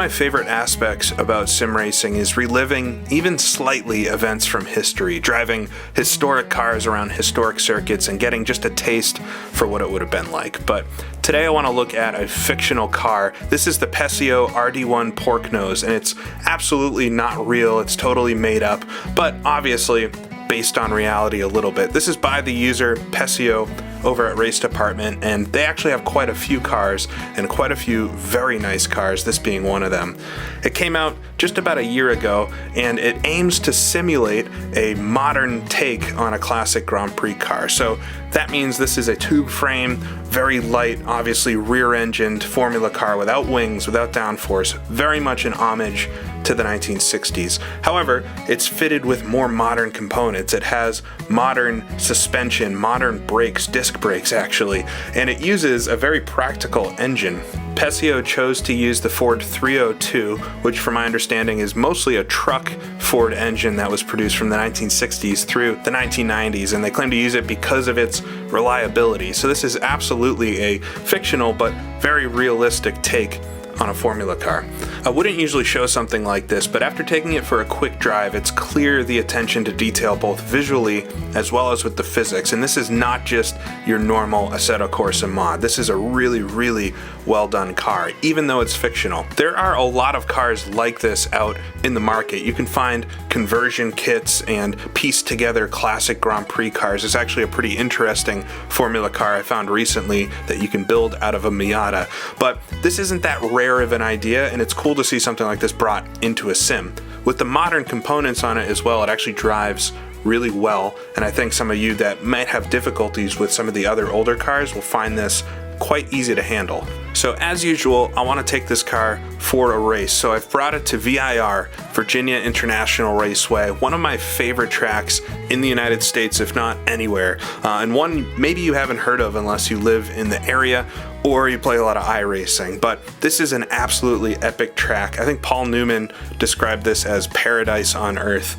my favorite aspects about sim racing is reliving, even slightly, events from history, driving historic cars around historic circuits and getting just a taste for what it would have been like. But today I want to look at a fictional car. This is the Pessio RD1 Porknose, and it's absolutely not real, it's totally made up, but obviously based on reality a little bit. This is by the user Pessio over at Race Department, and they actually have quite a few cars and quite a few very nice cars, this being one of them. It came out just about a year ago, and it aims to simulate a modern take on a classic Grand Prix car. So that means this is a tube frame, very light, obviously rear-engined Formula car without wings, without downforce, very much an homage to the 1960s. However, it's fitted with more modern components. It has modern suspension, modern brakes, disc brakes actually, and it uses a very practical engine. Pessio chose to use the Ford 302, which from my understanding is mostly a truck Ford engine that was produced from the 1960s through the 1990s, and they claim to use it because of its reliability. So this is absolutely a fictional but very realistic take on a Formula car. I wouldn't usually show something like this, but after taking it for a quick drive, it's clear the attention to detail both visually as well as with the physics. And this is not just your normal Assetto Corsa mod. This is a really well done car, even though it's fictional. There are a lot of cars like this out in the market. You can find conversion kits and piece together classic Grand Prix cars. It's actually a pretty interesting Formula car I found recently that you can build out of a Miata. But this isn't that rare of an idea, and it's cool to see something like this brought into a sim. With the modern components on it as well, it actually drives really well, and I think some of you that might have difficulties with some of the other older cars will find this quite easy to handle. So as usual, I want to take this car for a race. So I've brought it to VIR, Virginia International Raceway, one of my favorite tracks in the United States, if not anywhere, and one maybe you haven't heard of unless you live in the area or you play a lot of iRacing. But this is an absolutely epic track. I think Paul Newman described this as paradise on earth.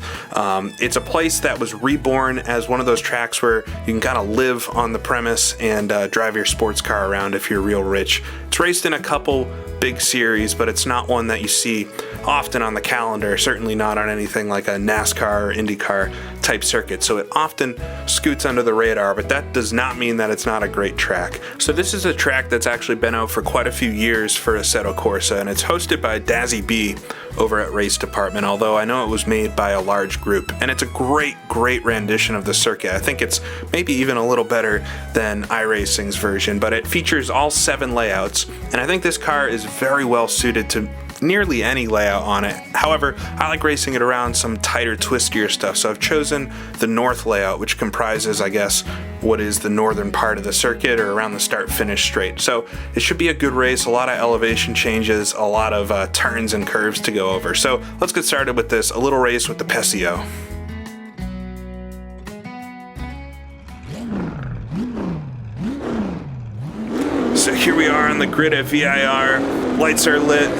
It's a place that was reborn as one of those tracks where you can kind of live on the premise and drive your sports car around if you're real rich. It's raced in a couple big series, but it's not one that you see often on the calendar, certainly not on anything like a NASCAR or IndyCar type circuit. So it often scoots under the radar, but that does not mean that it's not a great track. So this is a track that's actually been out for quite a few years for Assetto Corsa, and it's hosted by Dazzy B over at Race Department, although I know it was made by a large group. And it's a great rendition of the circuit. I think it's maybe even a little better than iRacing's version, but it features all 7 layouts, and I think this car is very well suited to nearly any layout on it. However, I like racing it around some tighter, twistier stuff, so I've chosen the North layout, which comprises, I guess, what is the northern part of the circuit or around the start-finish straight. So it should be a good race, a lot of elevation changes, a lot of turns and curves to go over. So let's get started with this, a little race with the Pessio. So here we are on the grid at VIR, lights are lit.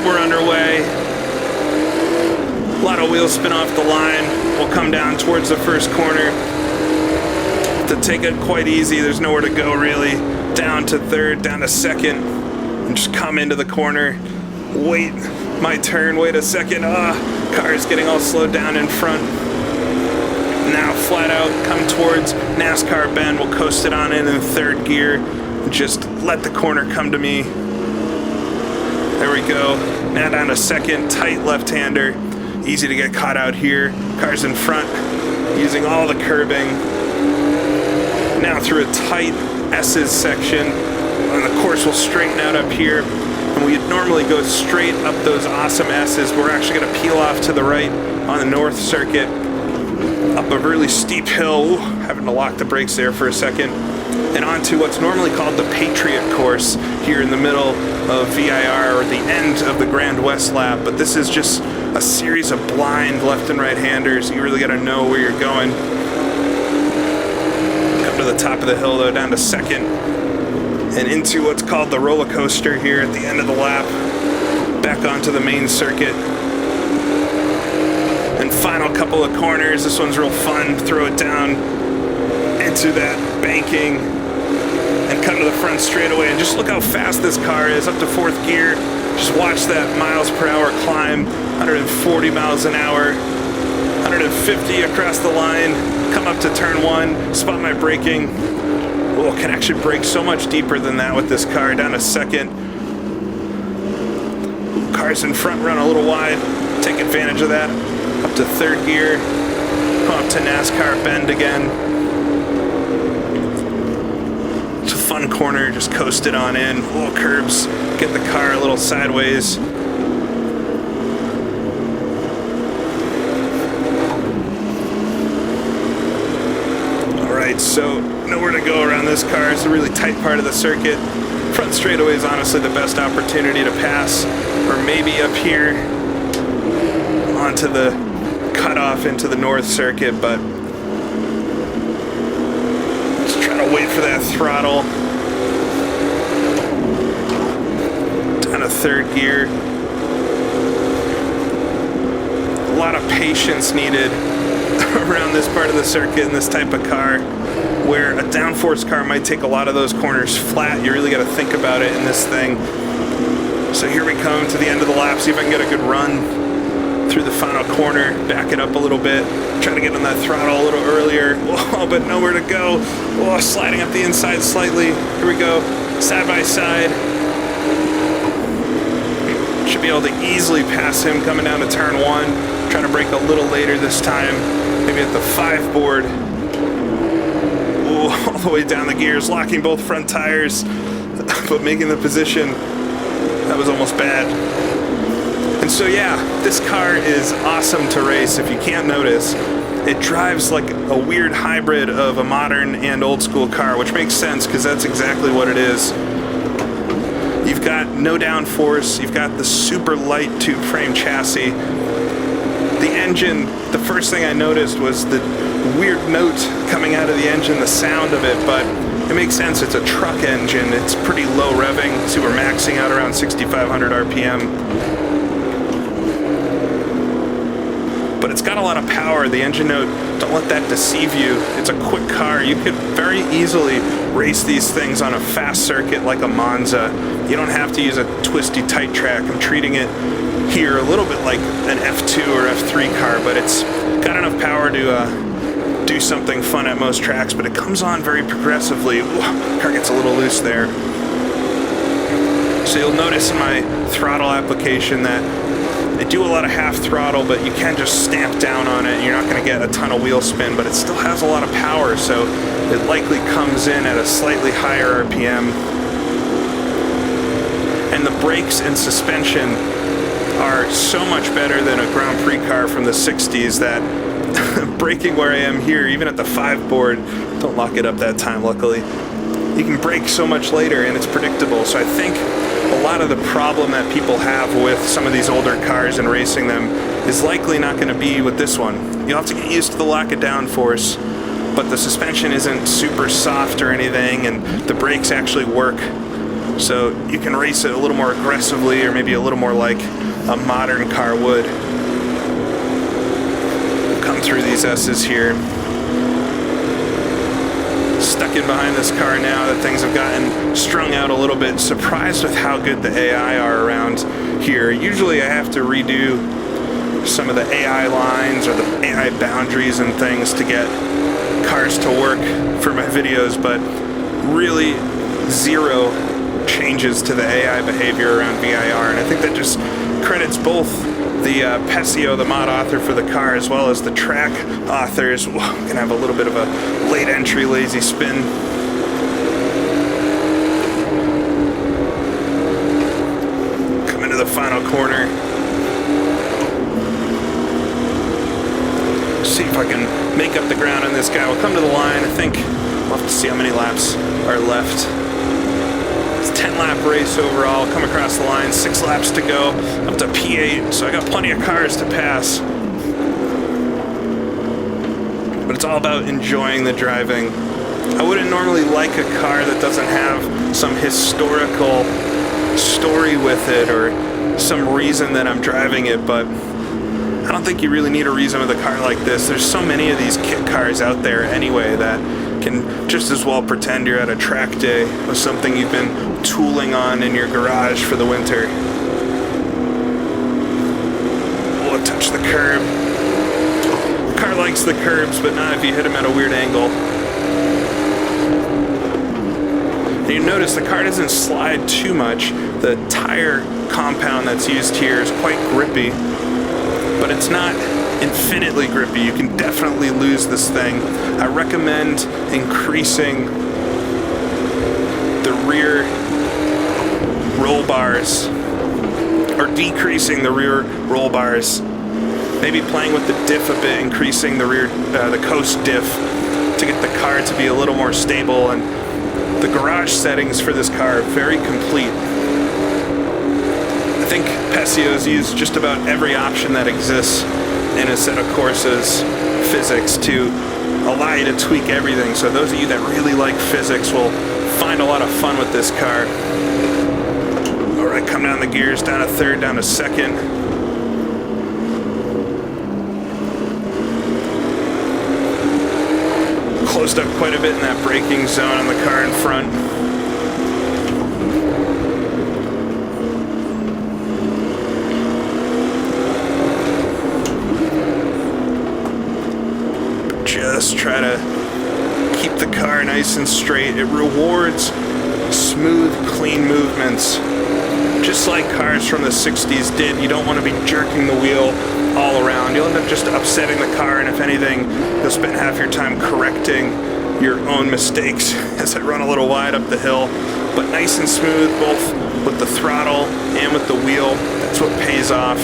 We're underway. A lot of wheels spin off the line. We'll come down towards the first corner. To take it quite easy, there's nowhere to go really. Down to third, down to second, and just come into the corner. Wait, my turn, wait a second. Car's getting all slowed down in front. Now flat out, come towards NASCAR bend. We'll coast it on in third gear. Just let the corner come to me. There we go. Now down to second, tight left-hander. Easy to get caught out here. Car's in front, using all the curbing. Now through a tight S's section. And the course will straighten out up here. And we normally go straight up those awesome S's. We're actually going to peel off to the right on the North Circuit. Up a really steep hill. Ooh, having to lock the brakes there for a second. And onto what's normally called the Patriot course here in the middle of VIR, or the end of the Grand West lap. But this is just a series of blind left and right-handers. You really got to know where you're going. Come to the top of the hill though, down to second, and into what's called the roller coaster here at the end of the lap. Back onto the main circuit. And final couple of corners. This one's real fun. Throw it down into that banking. and come to the front straightaway, and just look how fast this car is, up to 4th gear. Just watch that miles per hour climb, 140 miles an hour, 150 across the line, come up to turn 1, spot my braking. Oh, can actually brake so much deeper than that with this car, down to 2nd. Ooh, cars in front run a little wide, take advantage of that, up to 3rd gear, come up to NASCAR bend again. Fun corner, just coast it on in, little curbs, get the car a little sideways. Alright, so nowhere to go around this car. It's a really tight part of the circuit. Front straightaway is honestly the best opportunity to pass, or maybe up here onto the cutoff into the north circuit, but just trying to wait for that throttle. Down to 3rd gear. A lot of patience needed around this part of the circuit in this type of car, where a downforce car might take a lot of those corners flat. You really got to think about it in this thing. So here we come to the end of the lap. See if I can get a good run through the final corner, back it up a little bit, try to get on that throttle a little earlier. Whoa, but nowhere to go. Whoa, sliding up the inside slightly. Here we go, side by side. Should be able to easily pass him coming down to turn 1. Trying to brake a little later this time, maybe at the 5 board. Ooh, all the way down the gears, locking both front tires, but making the position. That was almost bad. And so yeah, this car is awesome to race. If you can't notice, it drives like a weird hybrid of a modern and old school car, which makes sense because that's exactly what it is. You've got no downforce, you've got the super light tube frame chassis. The engine, the first thing I noticed was the weird note coming out of the engine, the sound of it, but it makes sense. It's a truck engine. It's pretty low revving. See, we're maxing out around 6,500 RPM. But it's got a lot of power. The engine note, don't let that deceive you. It's a quick car. You could very easily race these things on a fast circuit like a Monza. You don't have to use a twisty, tight track. I'm treating it here a little bit like an F2 or F3 car, but it's got enough power to do something fun at most tracks, but it comes on very progressively. Ooh, car gets a little loose there. So you'll notice in my throttle application that I do a lot of half throttle, but you can just stamp down on it. You're not going to get a ton of wheel spin, but it still has a lot of power, so it likely comes in at a slightly higher RPM. And the brakes and suspension are so much better than a Grand Prix car from the 60s that braking where I am here, even at the 5 board, don't lock it up that time luckily, you can brake so much later and it's predictable. So I think a lot of the problem that people have with some of these older cars and racing them is likely not going to be with this one. You'll have to get used to the lack of downforce, but the suspension isn't super soft or anything, and the brakes actually work. So you can race it a little more aggressively, or maybe a little more like a modern car would. We'll come through these S's here. Stuck in behind this car now that things have gotten strung out a little bit. Surprised with how good the AI are around here. Usually I have to redo some of the AI lines or the AI boundaries and things to get cars to work for my videos, but really zero changes to the AI behavior around VIR, and I think that just credits both the Pessio, the mod author for the car, as well as the track authors. Whoa, gonna have a little bit of a late entry lazy spin. Come into the final corner. See if I can make up the ground on this guy. We'll come to the line. I think we'll have to see how many laps are left. It's a 10-lap race overall. Come across the line, 6 laps to go, up to P8, so I got plenty of cars to pass. But it's all about enjoying the driving. I wouldn't normally like a car that doesn't have some historical story with it or some reason that I'm driving it, but I don't think you really need a reason with a car like this. There's so many of these kit cars out there anyway that Can just as well pretend you're at a track day with something you've been tooling on in your garage for the winter. Oh, touch the curb. The car likes the curbs, but not if you hit him at a weird angle. And you notice the car doesn't slide too much. The tire compound that's used here is quite grippy, but it's not infinitely grippy. You can definitely lose this thing. I recommend increasing the rear roll bars, or decreasing the rear roll bars. Maybe playing with the diff a bit, increasing the rear, the coast diff to get the car to be a little more stable. And the garage settings for this car are very complete. I think Pessio's used just about every option that exists in Assetto Corsa's physics to allow you to tweak everything. So those of you that really like physics will find a lot of fun with this car. All right, come down the gears, down to third, down to second. Closed up quite a bit in that braking zone on the car in front. Just try to keep the car nice and straight. It rewards smooth, clean movements. Just like cars from the 60s did, you don't want to be jerking the wheel all around. You'll end up just upsetting the car, and if anything, you'll spend half your time correcting your own mistakes as I run a little wide up the hill. But nice and smooth, both with the throttle and with the wheel. That's what pays off.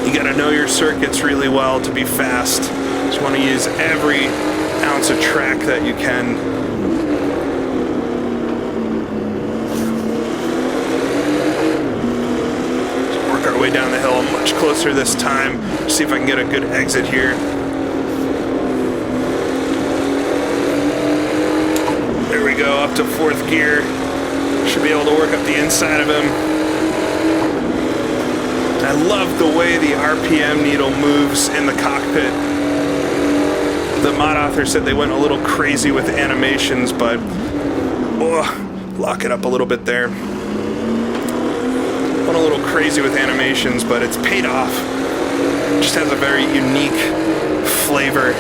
You gotta know your circuits really well to be fast. Just want to use every ounce of track that you can. Way down the hill. I'm much closer this time. See if I can get a good exit here. There we go, up to fourth gear. Should be able to work up the inside of him. I love the way the RPM needle moves in the cockpit. The mod author said they went a little crazy with animations, but lock it up a little bit there. Went a little crazy with animations, but it's paid off. It just has a very unique flavor.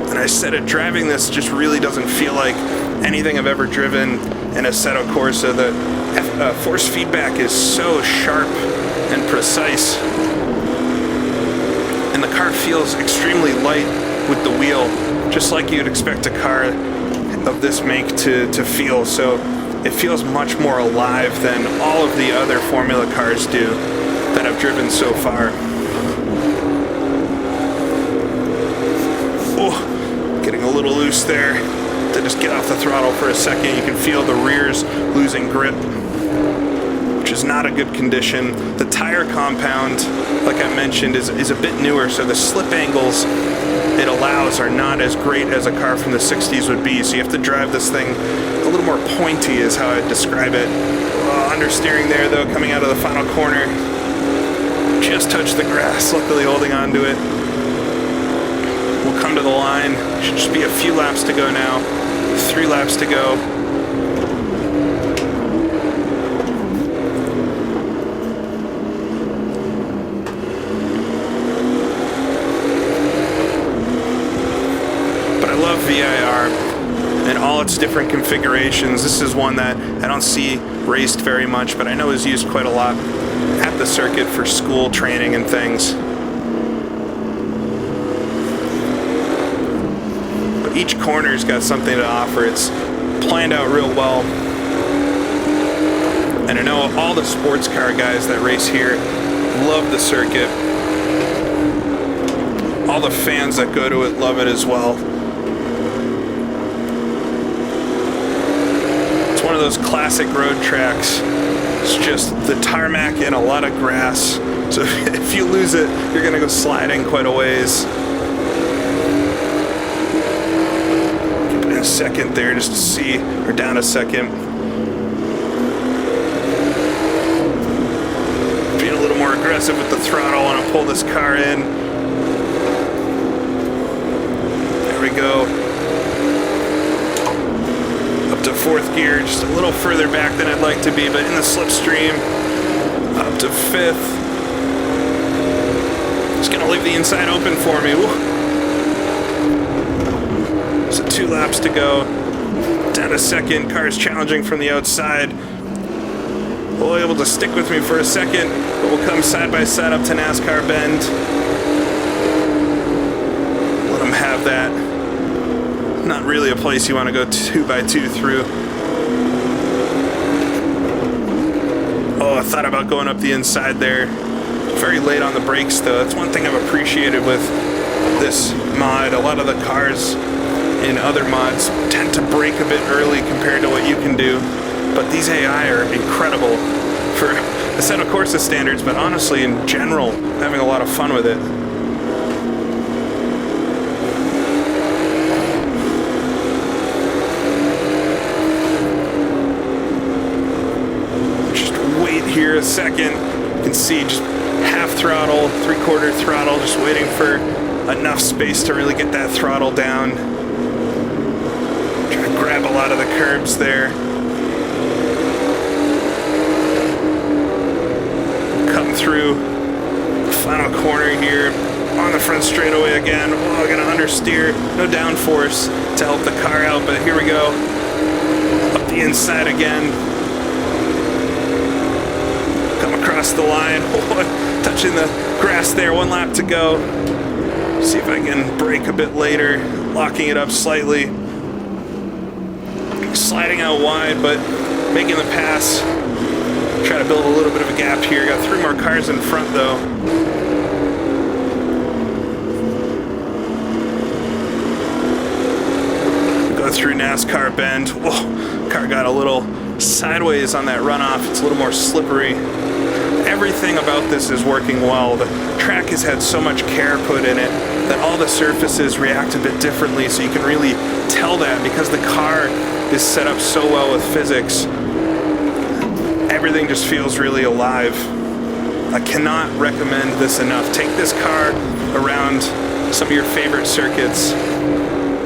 And I said it, driving this just really doesn't feel like anything I've ever driven in Assetto Corsa. The force feedback is so sharp and precise. And the car feels extremely light with the wheel, just like you'd expect a car of this make to feel. So it feels much more alive than all of the other Formula cars do that I've driven so far. Oh, getting a little loose there. To just get off the throttle for a second, you can feel the rears losing grip, which is not a good condition. The tire compound, like I mentioned, is a bit newer, so the slip angles it allows are not as great as a car from the 60s would be. So you have to drive this thing a little more pointy is how I'd describe it. Understeering there though, coming out of the final corner. Just touched the grass, luckily holding on to it. We'll come to the line. Should just be a few laps to go now. 3 laps to go. VIR and all its different configurations. This is one that I don't see raced very much, but I know is used quite a lot at the circuit for school training and things. But each corner's got something to offer. It's planned out real well. And I know all the sports car guys that race here love the circuit. All the fans that go to it love it as well. One of those classic road tracks. It's just the tarmac and a lot of grass. So if you lose it, you're gonna go sliding quite a ways. Keep it in second there just to see, or down a second. aggressive with the throttle. I want to pull this car in. There we go. Up to 4th gear, just a little further back than I'd like to be, but in the slipstream. Up to 5th. Just gonna leave the inside open for me. Woo. So 2 laps to go. Down to 2nd. Car's challenging from the outside. Will able to stick with me for a second, but we'll come side by side up to NASCAR Bend. Let them have that. Not really a place you want to go 2x2 through. Oh, I thought about going up the inside there. Very late on the brakes though. That's one thing I've appreciated with this mod. A lot of the cars in other mods tend to brake a bit early compared to what you can do. But these AI are incredible for Assetto Corsa standards, but honestly, in general, I'm having a lot of fun with it. Just wait here a second. You can see just half throttle, 3/4 throttle, just waiting for enough space to really get that throttle down. Try to grab a lot of the curbs there. Come through the final corner here on the front straightaway again. Oh, I'm gonna understeer, no downforce to help the car out, but here we go. Up the inside again. Come across the line. Oh, touching the grass there. 1 lap to go. See if I can brake a bit later. Locking it up slightly. Sliding out wide, but making the pass. Try to build a little bit of a gap here. Got 3 more cars in front though. Go through NASCAR Bend. Whoa, car got a little sideways on that runoff. It's a little more slippery. Everything about this is working well. The track has had so much care put in it that all the surfaces react a bit differently, so you can really tell that because the car is set up so well with physics. Everything just feels really alive. I cannot recommend this enough. Take this car around some of your favorite circuits.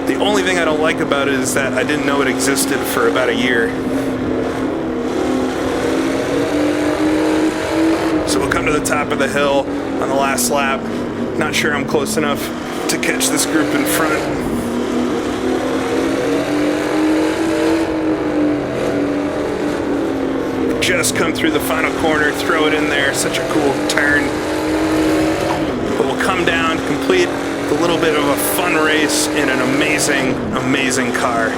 The only thing I don't like about it is that I didn't know it existed for about a year. So we'll come to the top of the hill on the last lap. Not sure I'm close enough to catch this group in front. Just come through the final corner, throw it in there, such a cool turn. But we'll come down, complete a little bit of a fun race in an amazing, amazing car.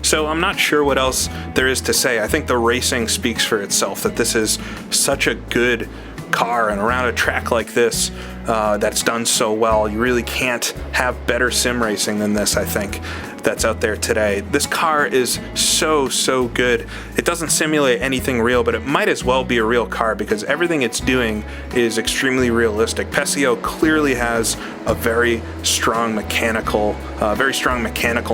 So I'm not sure what else there is to say. I think the racing speaks for itself, that this is such a good car, and around a track like this that's done so well, you really can't have better sim racing than this, I think, that's out there today. This car is so good. It doesn't simulate anything real, but it might as well be a real car because everything it's doing is extremely realistic. Pessio clearly has a very strong mechanical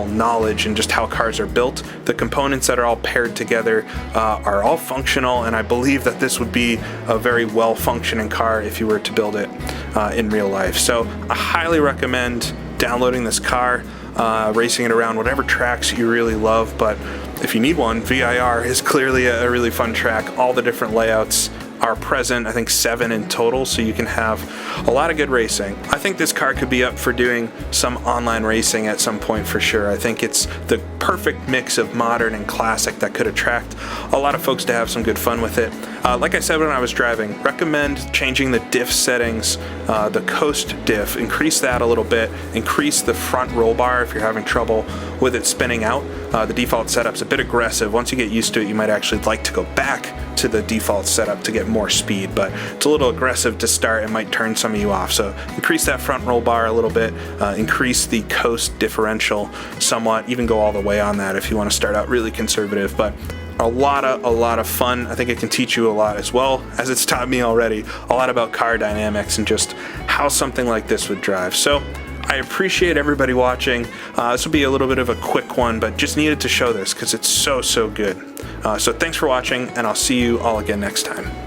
knowledge in just how cars are built. The components that are all paired together are all functional, and I believe that this would be a very well functioning car if you were to build it in real life. So I highly recommend downloading this car, racing it around whatever tracks you really love. But if you need one, VIR is clearly a really fun track. All the different layouts are present, I think 7 in total, so you can have a lot of good racing. I think this car could be up for doing some online racing at some point for sure. I think it's the perfect mix of modern and classic that could attract a lot of folks to have some good fun with it. Like I said when I was driving, recommend changing the diff settings, the coast diff, increase that a little bit, increase the front roll bar if you're having trouble with it spinning out. The default setup's a bit aggressive. Once you get used to it, you might actually like to go back to the default setup to get more speed, but it's a little aggressive to start and might turn some of you off. So increase that front roll bar a little bit, increase the coast differential somewhat, even go all the way on that if you want to start out really conservative. But a lot of fun. I think it can teach you a lot, as well as it's taught me already, a lot about car dynamics and just how something like this would drive. So I appreciate everybody watching. This will be a little bit of a quick one, but just needed to show this because it's so good. So thanks for watching, and I'll see you all again next time.